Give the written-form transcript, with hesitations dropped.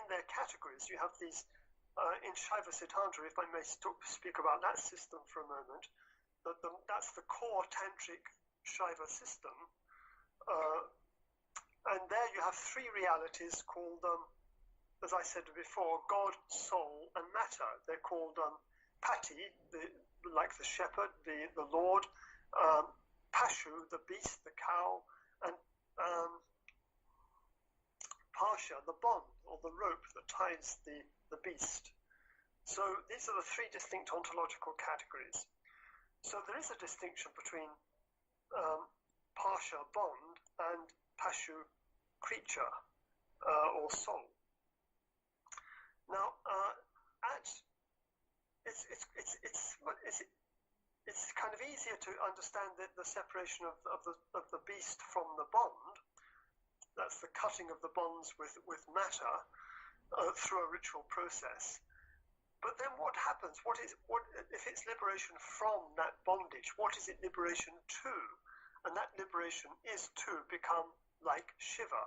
their categories. You have these, in Shaiva Siddhanta, if I may speak about that system for a moment, that's the core Tantric Shaiva system. And there you have three realities called, as I said before, God, soul, and matter. They're called Pati, like the shepherd, the Lord, Pashu, the beast, the cow, and Pasha, the bond, or the rope that ties the beast. So these are the three distinct ontological categories. So there is a distinction between Pasha, bond, and Pashu, creature, or soul. Now, it's kind of easier to understand the separation of the beast from the bond. That's the cutting of the bonds with matter through a ritual process. But then what happens? What if it's liberation from that bondage? What is it liberation to? And that liberation is to become like Shiva,